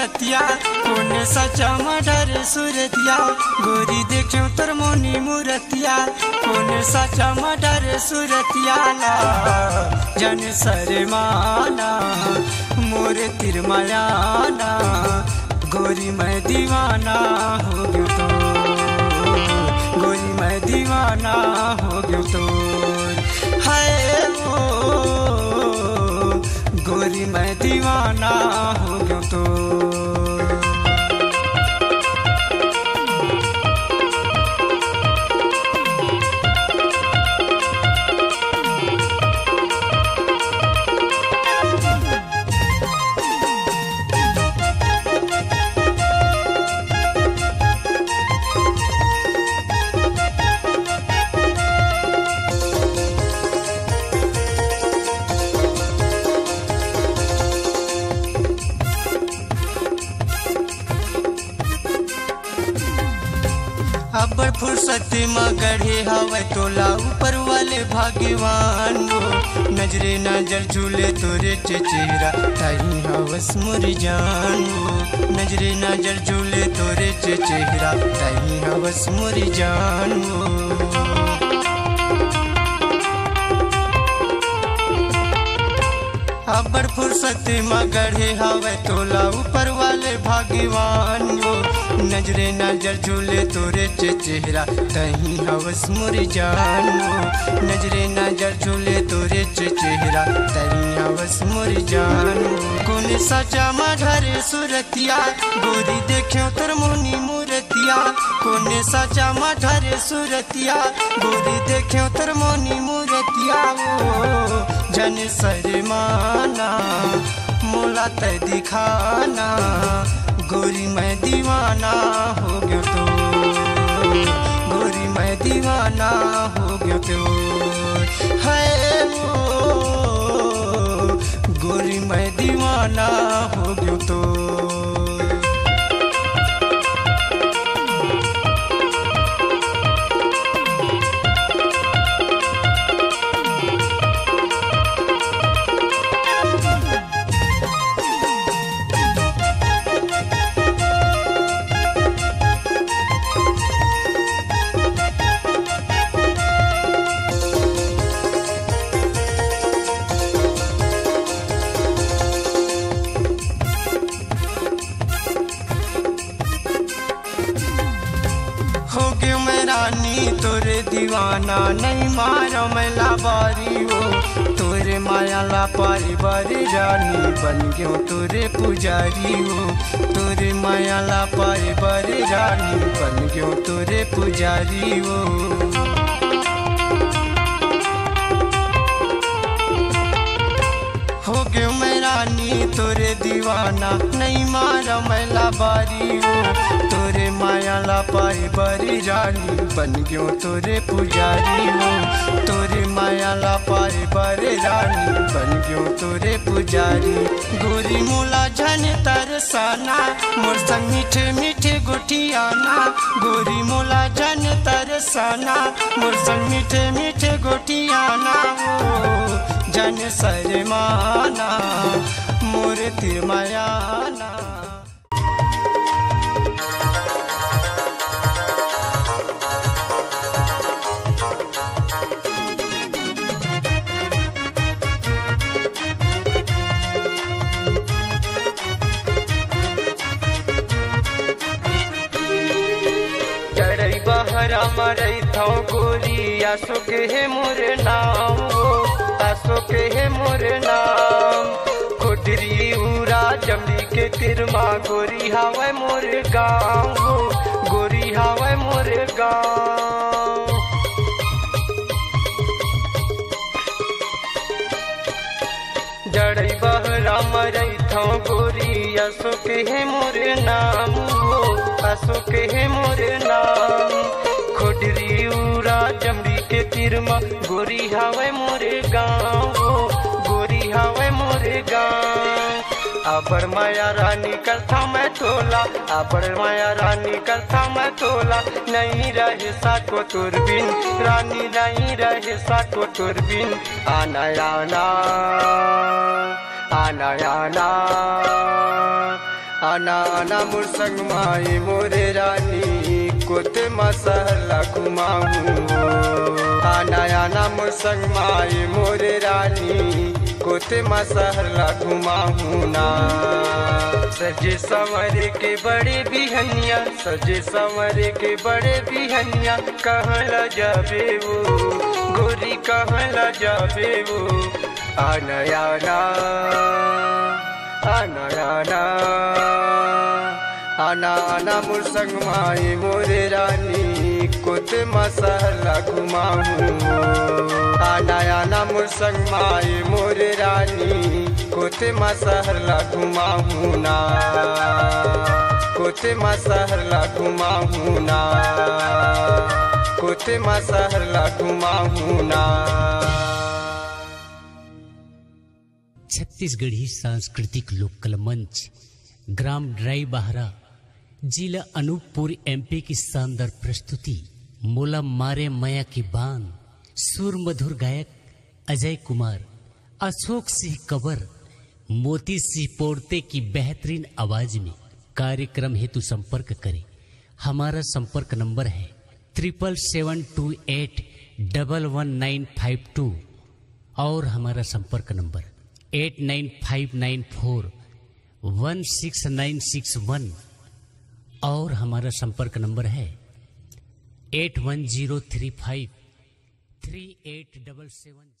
मूर्तिया कोने सचा मडरे सूरतिया गोरी देखो तर मोनी मूर्तिया कोने सचा मडरे सूरतिया ला जन शर्माना मोरे तिरमायाना गोरी मैं दीवाना हो गयो तो गोरी मैं दीवाना हो गयो तो हाय वो गोरी मैं दीवाना हो गयो तो अबर फुर्सत मगढ़े हवे तोला ऊपर वाले भाग्यवान नजरे नजर झूले तोरे चेहरा ताही हवस मुरी जान नजरे नजर झूले तोरे चेहरा ताही हवस मुरी जान अबर फुर्सत मगढ़े हवे तोला ऊपर वाले भाग्यवान नजरे नजर झूले तोरे चेहरा तही हवस मुरी जान नजरे नजर झूले तोरे चेहरा तही हवस मुरी जान कौन सचा मढ़रे सूरतिया गोरी देखो तर मोनी मूर्तिया कौन सचा मढ़रे सूरतिया गोरी देखो तर मोनी मूर्तिया वो जन शर्माना मोला ते दिखाना गोरी मैं दीवाना हो गयो तो गोरी मैं दीवाना हो गयो तो है वो गोरी मैं दीवाना हो गयो तो हो गयो मैं रानी तोरे दीवाना नहीं मारो मैं लाबारी हो तोरे माया ला पारी बारी रानी बन गयो तोरे पुजारी हो तोरे माया ला पारी बारी रानी बन गयो तोरे पुजारी हो हो गयो मैं रानी तोरे दीवाना नहीं मारा मैं लाबारी हो तोरे माया ला पाई बरी रानी बन गयो तोरे पुजारी हो तोरे माया ला पाई बरी रानी बन गयो तोरे पुजारी गोरी मोला झन तरसाना मोर संग मीठे मीठे गोठियाना गोरी मोला झन तरसाना मोर संग मीठे मीठे गोठियाना वो जन शर्माना मोरे तिरमायाना चढ़ई बहरा मरई थो गोरी आसो के हे मोरे नाम आसो के हे मोरे नाम कोडरी उरा जमली के तिरमा गोरी हावे मोरे गाँव गोरी हावे मोरे गाँव जड़ई बहरा मरई थो गोरी आसो के हे मोरे नाम आसो के हे मोरे नाम खोडरी उरा जमली के तिरमा गोरी हावे मोरे गाँव गोरी हावे मोरे गाँव अबर माया रानी करता मैं तोला अबर माया रानी करता मैं तोला नहीं रहे साको तुरबिन रानी नहीं रहे साको तुरबिन आना आना आना आना आना आना मोर संग माई मोरे रानी कोते मसहला घुमाऊं आना आना मोर संग माई मोरे रानी कोते मसहला घुमाऊं ना सजे संवर के बड़े बिहनिया सजे संवर के बड़े बिहनिया कहाँ ला जाबे वो गोरी कहाँ ला जाबे वो आना आना आना आना आना आना मोर संग माई मोरे रानी कोते मसहला घुमाऊं आना आना मोर संग माई मोरे रानी कोते मसहला घुमाऊं ना कोते मसहला घुमाऊं ना कोते मसहला घुमाऊं ना। छत्तीसगढ़ी सांस्कृतिक लोककला मंच ग्राम ड्राई बाहरा जिला अनूपपुर एमपी की शानदार प्रस्तुति मोला मारे मया की बान सुर मधुर गायक अजय कुमार अशोक सिंह कबर मोती सिंह पोर्ते की बेहतरीन आवाज में कार्यक्रम हेतु संपर्क करें। हमारा संपर्क नंबर है 7778111952 और हमारा संपर्क नंबर 8959416961 और हमारा संपर्क नंबर है 8103538777।